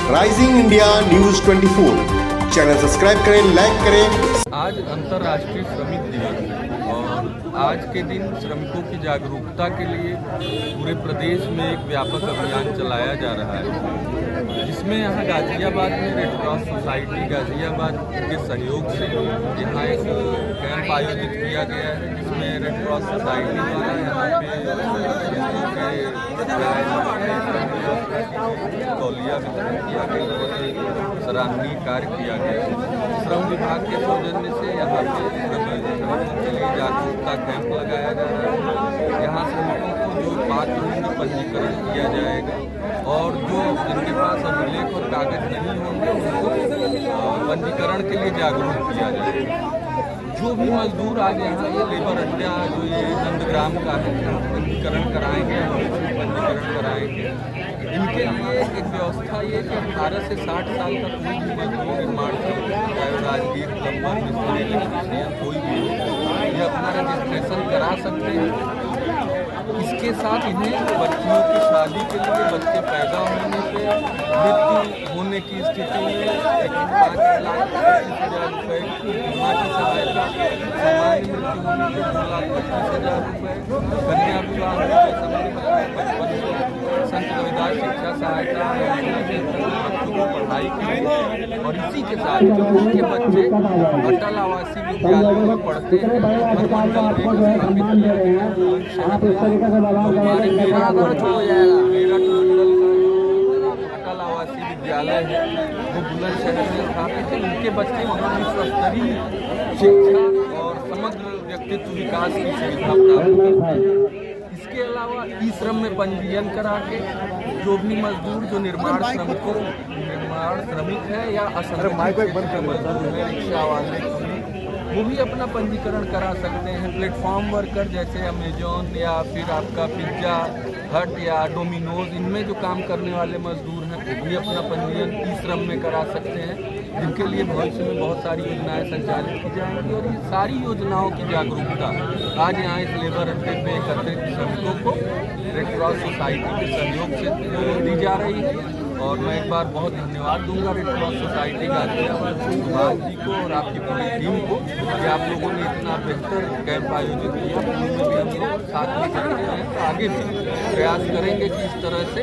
Rising India news 24 channel subscribe करें, like करें। आज अंतर्राष्ट्रीय श्रमिक दिवस है और आज के दिन श्रमिकों की जागरूकता के लिए पूरे प्रदेश में एक व्यापक अभियान चलाया जा रहा है, जिसमें यहाँ गाजियाबाद में रेड क्रॉस सोसाइटी गाजियाबाद के सहयोग से यहाँ एक कैंप आयोजित किया गया है, जिसमें रेड क्रॉस सोसाइटी द्वारा यहाँ पे तौलिया वितरण किया गया, बहुत ही सराहनीय कार्य किया गया। श्रम विभाग के सौजन्य से यहाँ पे श्रमिकों के लिए जागरूकता कैंप लगाया जा रहा है। यहाँ श्रमिकों को जो पात्र होंगे पंजीकरण किया जाएगा और जो जिनके पास अभिलेख और कागज नहीं होंगे उनको पंजीकरण के लिए जागरूक किया जाएगा। जो भी मजदूर आज यहाँ ये लेबर अड्डा जो ये नंदग्राम का है, पंजीकरण कराएंगे, पंजीकरण कराएंगे। इनके लिए एक व्यवस्था ये कि 18 से 60 साल का कोई भी मजदूर निर्माण चाहे राजगीर प्लम्बर मिस्त्री इलेक्ट्रीशियन कोई भी हो, ये अपना रजिस्ट्रेशन करा सकते हैं। इसके साथ इन्हें बच्चियों की शादी के लिए बच्चे पैदा होने पे मृत्यु होने की स्थिति में 5,25,000 रुपये की बीमा की सहायता, सामान्य मृत्यु होने पे 2,25,000 रुपये, कन्या विवाह के समय 55 संत रविदास शिक्षा सहायता बच्चों को पढ़ाई की। और इसी के साथ उनके बच्चे अटल आवासीय विद्यालयों में पढ़ते हैं, अटल आवासीय विद्यालय है वो बुलंदशहर में स्थापित है। उनके बच्चे वहाँ विश्व स्तरीय शिक्षा और समग्र व्यक्तित्व विकास की सुविधा प्राप्त करते हैं। इसके अलावा ई श्रम में पंजीयन करा के जो भी मजदूर जो निर्माण श्रमिक है या असंगठित मजदूर है, रिक्शा वाले, वो भी अपना पंजीकरण करा सकते हैं। प्लेटफॉर्म वर्कर जैसे अमेजोन या फिर आपका पिज्जा हट या डोमिनोज, इनमें जो काम करने वाले मजदूर हैं वो भी अपना पंजीयन ई श्रम में करा सकते हैं, जिनके लिए भविष्य में बहुत सारी योजनाएं संचालित की जाएंगी। और ये सारी योजनाओं की जागरूकता आज यहाँ इस लेबर अड्डे पे एकत्रित श्रमिकों को रेड क्रॉस सोसाइटी के सहयोग से दी जा रही है। और मैं एक बार बहुत धन्यवाद दूंगा रेड क्रॉस सोसाइटी गाजियाबाद विभाग जी को और आपकी पूरी टीम को कि आप लोगों ने इतना बेहतर कैंप आयोजित किया। उनमें भी हम लोग साथ में चल रहे हैं, तो आगे भी प्रयास करेंगे कि इस तरह से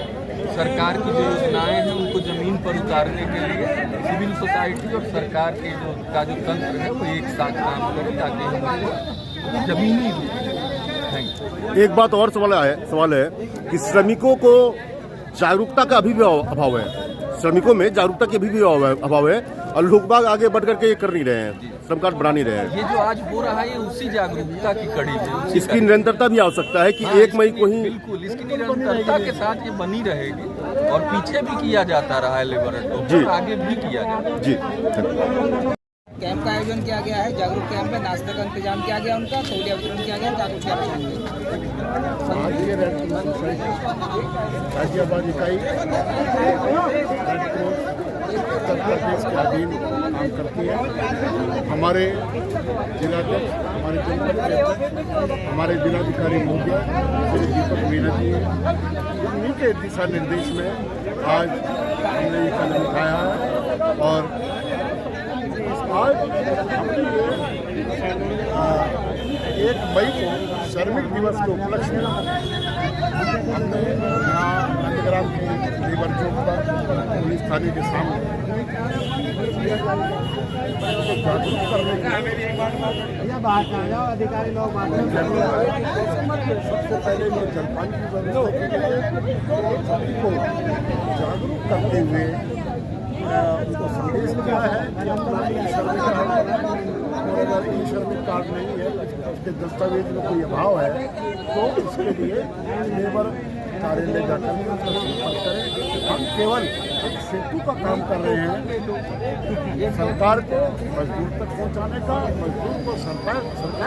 सरकार की जो योजनाएं हैं उनको ज़मीन पर उतारने के लिए सिविल सोसाइटी और सरकार के जो तंत्र है वो एक साथ काम करे, ताकि हम जमीनी रूप। एक बात और सवाल है कि श्रमिकों को जागरूकता का अभी भी अभाव है, श्रमिकों में जागरूकता की अभी भी अभाव है और लोग बाग आगे बढ़ करके ये कर नहीं रहे हैं, श्रम कार्ड बना नहीं रहे हैं। ये जो आज हो रहा है ये उसी जागरूकता की कड़ी है। इसकी निरंतरता भी आवश्यकता है कि 1 मई को ही बिल्कुल इसकी निरंतरता के साथ ये बनी रहेगी और पीछे भी किया जाता रहा है लेबर अड्डों जी, आगे भी किया जाएगा जी। कैंप का आयोजन किया गया है, जागरूक कैंप में नाश्ते का इंतजाम किया गया, उनका तौलिया वितरण किया गया, जागरूक गाजियाबाद इकाई उत्तर प्रदेश के अधीन काम करती है। हमारे जिलाध्यक्ष, हमारे जनपद के अध्यक्ष, हमारे जिलाधिकारी महोदय श्री दीपक मीना जी, उन्हीं के दिशा निर्देश में आज हमने ये कदम उठाया है। और आज 1 मई को श्रमिक दिवस के उपलक्ष्य में हमने यहाँ नंदग्राम की लेबर चौक पर पुलिस थाने के सामने जागरूक करने के अधिकारी लोग सबसे पहले ये जलपान की व्यवस्था सभी को जागरूक करते हुए उनको संदेश दिया है कि अपना ई श्रमिक कार्ड नहीं है, उसके दस्तावेज में कोई अभाव है तो इसके लिए लेबर कार्यालय जाकर संपर्क करें। हम केवल एक सेतु का काम कर रहे हैं, सरकार को मजदूर तक पहुंचाने का, मजदूर को सरकार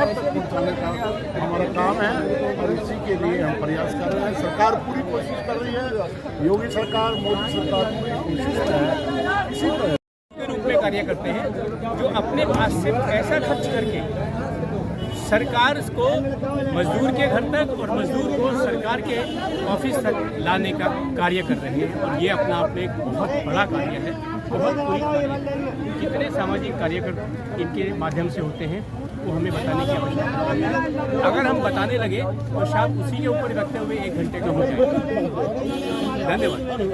तक पहुंचाने का हमारा काम है और इसी के लिए हम प्रयास कर रहे हैं। सरकार पूरी कोशिश कर रही है, योगी सरकार, मोदी सरकार पूरी कोशिश में है। इसी तरह के रूप में कार्य करते हैं जो अपने पास से पैसा खर्च करके सरकार को मजदूर के घर तक और मजदूर को सरकार के ऑफिस तक लाने का कार्य कर रहे हैं और ये अपना आप में एक बहुत बड़ा कार्य है, बहुत बड़ी कार्य है। कितने सामाजिक कार्यक्रम इनके माध्यम से होते हैं वो हमें बताने की आवश्यकता है। अगर हम बताने लगे तो शायद उसी के ऊपर रखते हुए 1 घंटे का हो जाए। धन्यवाद।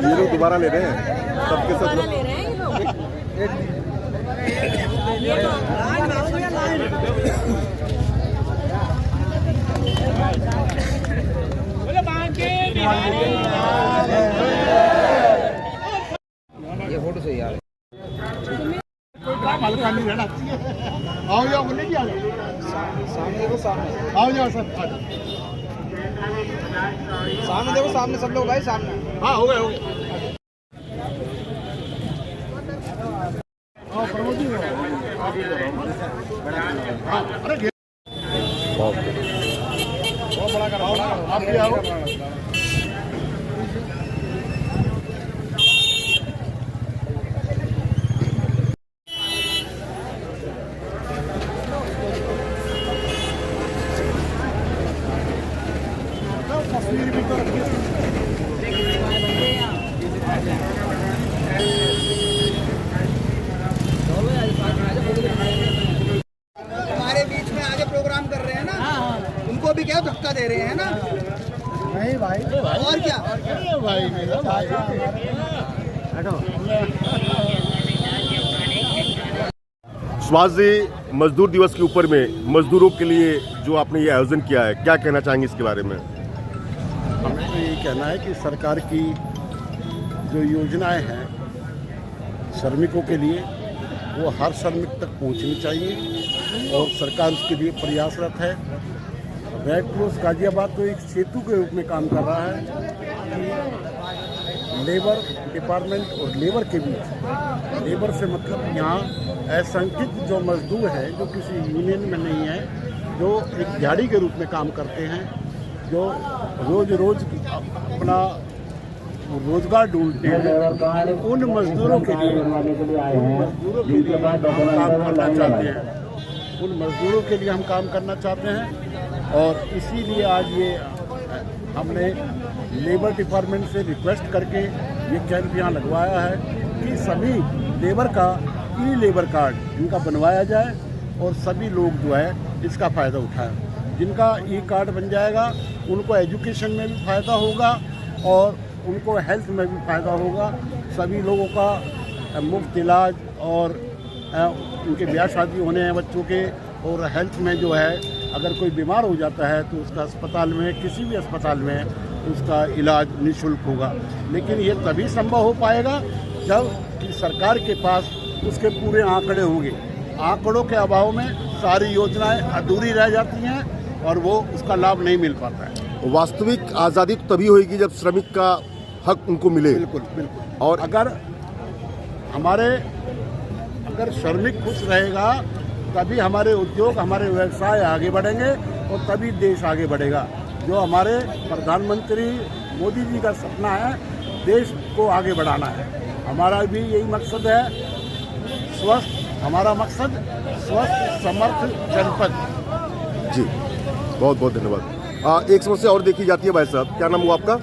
ये लोग दोबारा ले रहे हैं सबके सब लोग। ये फोटो से यार हल्का नहीं रहना चाहिए। आओ जाओ बोले कि आ जाओ सामने देखो, सामने आओ जाओ सब आ जाओ। सामने देखो, सामने सब लोग भाई सामने। हाँ हो गए हो गए। हाँ प्रमोद जी हाँ अरे बहुत बड़ा करो आप भी आओ। तस्वीर भी तो रखिए। हमारे बीच में आगे प्रोग्राम कर रहे हैं ना, उनको भी क्या धक्का दे रहे हैं ना। नहीं भाई और क्या भाई मेरा भाई सुभाष जी, मजदूर दिवस के ऊपर में मजदूरों के लिए जो आपने ये आयोजन किया है, क्या कहना चाहेंगे इसके बारे में? हमें तो यही कहना है कि सरकार की जो योजनाएं हैं श्रमिकों के लिए वो हर श्रमिक तक पहुंचनी चाहिए और सरकार उसके लिए प्रयासरत है। रेड क्रॉस गाजियाबाद तो एक सेतु के रूप में काम कर रहा है कि लेबर डिपार्टमेंट और लेबर के बीच, लेबर से मतलब यहाँ असंगठित जो मजदूर है जो किसी यूनियन में नहीं है, जो एक दिहाड़ी के रूप में काम करते हैं, जो रोज अपना रोजगार ढूंढते हैं, उन मजदूरों के लिए हम काम करना चाहते हैं। उन मजदूरों के लिए हम काम करना चाहते हैं और इसीलिए आज ये हमने लेबर डिपार्टमेंट से रिक्वेस्ट करके ये कैंप यहाँ लगवाया है कि सभी लेबर का ई लेबर कार्ड इनका बनवाया जाए और सभी लोग जो है इसका फ़ायदा उठाएं। जिनका ई कार्ड बन जाएगा उनको एजुकेशन में भी फ़ायदा होगा और उनको हेल्थ में भी फ़ायदा होगा। सभी लोगों का मुफ्त इलाज और उनके ब्याह शादी होने हैं बच्चों के, और हेल्थ में जो है अगर कोई बीमार हो जाता है तो उसका अस्पताल में, किसी भी अस्पताल में उसका इलाज निःशुल्क होगा। लेकिन ये तभी संभव हो पाएगा जब कि सरकार के पास उसके पूरे आंकड़े होंगे। आंकड़ों के अभाव में सारी योजनाएं अधूरी रह जाती हैं और वो उसका लाभ नहीं मिल पाता है। वास्तविक आज़ादी तो तभी होगी जब श्रमिक का हक उनको मिले। बिल्कुल बिल्कुल। और अगर श्रमिक खुश रहेगा तभी हमारे उद्योग, हमारे व्यवसाय आगे बढ़ेंगे और तभी देश आगे बढ़ेगा। जो हमारे प्रधानमंत्री मोदी जी का सपना है, देश को आगे बढ़ाना है। हमारा भी यही मकसद है, हमारा मकसद स्वस्थ समर्थ जनपद। जी बहुत बहुत धन्यवाद। एक समस्या और देखी जाती है भाई साहब, क्या नाम हुआ आपका?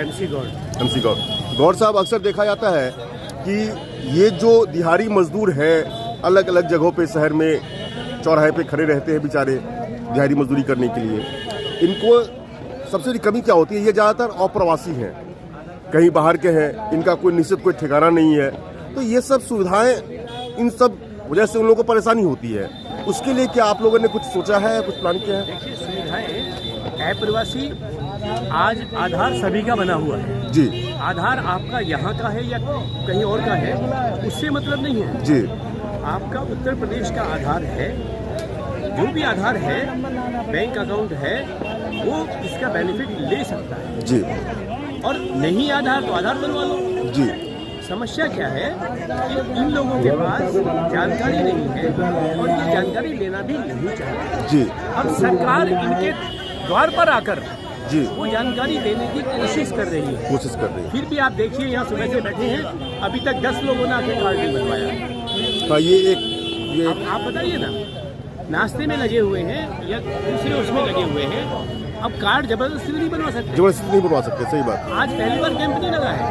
MC गौड़। MC गौड़। गौड़ साहब, अक्सर देखा जाता है कि ये जो दिहाड़ी मजदूर है अलग अलग जगहों पे शहर में चौराहे पे खड़े रहते हैं बेचारे दिहाड़ी मजदूरी करने के लिए, इनको सबसे बड़ी कमी क्या होती है? ये ज़्यादातर अप्रवासी हैं, कहीं बाहर के हैं, इनका कोई निश्चित कोई ठिकाना नहीं है, तो ये सब सुविधाएं, इन सब वजह से उन लोगों को परेशानी होती है। उसके लिए क्या आप लोगों ने कुछ सोचा है, कुछ प्लान किया है? देखिए, सुविधाएं अप्रवासी, आज आधार सभी का बना हुआ है जी। आधार आपका यहाँ का है या कहीं और का है उससे मतलब नहीं है जी। आपका उत्तर प्रदेश का आधार है, जो भी आधार है, बैंक अकाउंट है, वो इसका बेनिफिट ले सकता है जी। और नहीं आधार तो आधार बनवा लो जी। समस्या क्या है कि इन लोगों के पास जानकारी नहीं है और ये जानकारी लेना भी नहीं चाहते जी। अब सरकार इनके द्वार पर आकर जी वो जानकारी देने की कोशिश कर रही है। फिर भी आप देखिए, यहाँ सुबह से बैठे हैं, अभी तक 10 लोगों ने आके कार्ड नहीं बनवाया। हाँ, ये आप बताइए ना, नाश्ते में लगे हुए हैं या दूसरे उसमें लगे हुए हैं, अब कार्ड जबरदस्ती नहीं बनवा सकते। जबरदस्ती नहीं बनवा सकते, सही बात। आज पहली बार कैंप नहीं लगा है,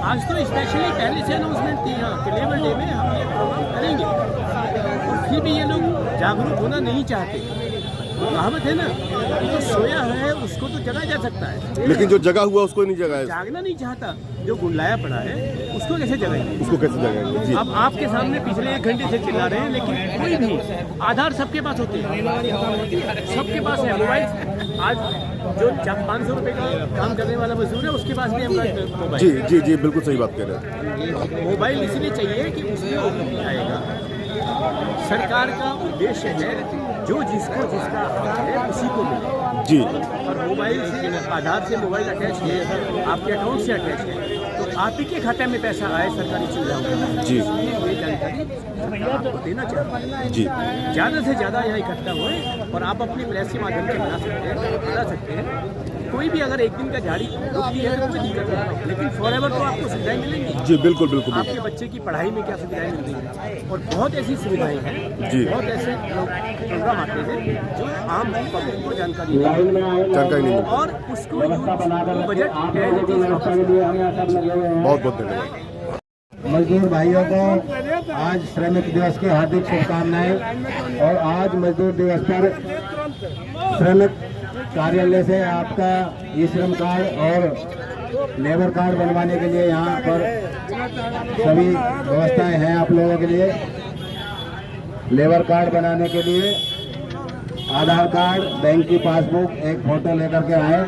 आज तो स्पेशली पहले से अनाउंसमेंट थी यहाँ कि लेबर डे में हम ये प्रोग्राम करेंगे, और फिर भी ये लोग जागरूक होना नहीं चाहते। वो कहावत है ना, जो सोया है उसको तो जगा जा सकता है, लेकिन जो जगा हुआ उसको नहीं जगाया, जागना नहीं चाहता। जो गुंडलाया पड़ा है उसको कैसे जगाएंगे? उसको कैसे जगाएंगे? जी। अब आपके सामने पिछले 1 घंटे से चिल्ला रहे हैं, लेकिन कोई भी आधार सबके पास होते हैं, सबके पास है मोबाइल। आज जो 500 रुपए का काम करने वाला मजदूर है उसके पास भी एंड्रॉइड मोबाइल। जी जी जी, बिल्कुल सही बात कह रहे हैं। मोबाइल इसलिए चाहिए कि उसमें OTP आएगा। सरकार का उद्देश्य है जो जिसको जिसका हक है उसी को मिले। जी। और मोबाइल से, आधार से मोबाइल अटैच है, आपके अकाउंट से अटैच है, तो आप ही के खाते में पैसा आए सरकारी सुविधाओं का। जी। इसलिए ये जानकारी सरकार आपको देना चाहती है। जी। ज़्यादा से ज़्यादा यहाँ इकट्ठा हुए और आप अपनी प्रेस के माध्यम से बता सकते हैं। कोई भी अगर एक दिन का झाड़ी रुकती है तो कोई दिक्कत नहीं, लेकिन फॉरएवर तो आपको सुविधाएं मिलेंगी। जी बिल्कुल बिल्कुल। आपके बच्चे की पढ़ाई में क्या सुविधाएं मिल रही हैं, और बहुत ऐसी सुविधाएं हैं, जी। बहुत ऐसे प्रोग्राम आते हैं जो आम पब्लिक को जानकारी नहीं नहीं मिलती, और उसको बजट बहुत बहुत धन्यवाद। मजदूर भाइयों को आज श्रमिक दिवस की हार्दिक शुभकामनाएं। और आज मजदूर दिवस पर श्रमिक कार्यालय से आपका ई श्रम कार्ड और लेबर कार्ड बनवाने के लिए यहाँ पर सभी व्यवस्थाएं हैं आप लोगों के लिए। लेबर कार्ड बनाने के लिए आधार कार्ड, बैंक की पासबुक, एक फोटो लेकर के आए।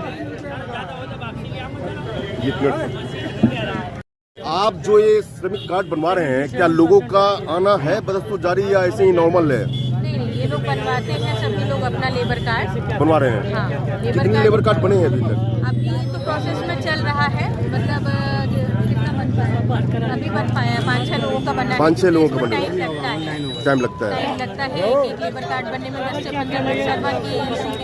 आप जो ये श्रमिक कार्ड बनवा रहे हैं, क्या लोगों का आना है बदस्तूर जारी या ऐसे ही नॉर्मल है? नहीं, ये लोग बनवाते हैं, सभी लोग अपना लेबर कार्ड बनवा रहे हैं। हाँ, कितने लेबर कार्ड बने हैं अभी तक? अभी तो प्रोसेस में चल रहा है, मतलब कितना बन पाया? अभी बन पाया 5-6 लोगों का बना है। 5-6 लोगों का बना है। टाइम लगता है, टाइम लगता है। एक लेबर कार्ड बनने में 10 से 15 मिनट। सर्वर की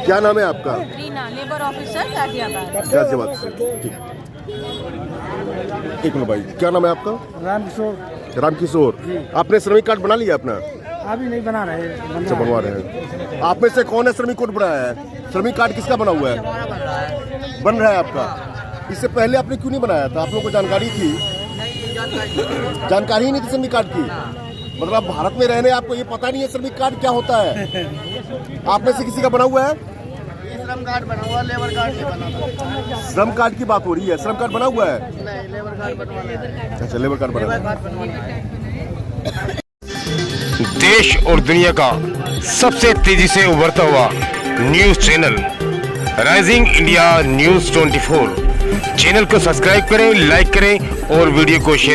क्या नाम है आपका? Reena, labour officer Ghaziabad. गाजियाबाद से, ठीक। एक मिनट भाई, क्या नाम है आपका? रामकिशोर। रामकिशोर, आपने श्रमिक कार्ड बना लिया अपना? अभी नहीं बना रहे, अच्छा, बनवा रहे हैं। आप में से कौन है श्रमिक कार्ड बनाया है? श्रमिक कार्ड किसका बना हुआ है? बन रहा है आपका? इससे पहले आपने क्यों नहीं बनाया था? आप लोगों को जानकारी थी? जानकारी ही नहीं थी श्रमिक कार्ड की? मतलब भारत में रहने आपको ये पता नहीं है श्रमिक कार्ड क्या होता है? आप में से किसी का बना हुआ है? श्रम कार्ड बना हुआ, लेबर कार्ड नहीं बना। श्रम कार्ड की बात हो रही है, श्रम कार्ड बना हुआ है? नहीं, लेबर कार्ड बनवाना है। अच्छा, लेबर कार्ड बना हुआ है। देश और दुनिया का सबसे तेजी से उभरता हुआ news channel rising India news 24 channel को सब्सक्राइब करें, लाइक करें और वीडियो को शेयर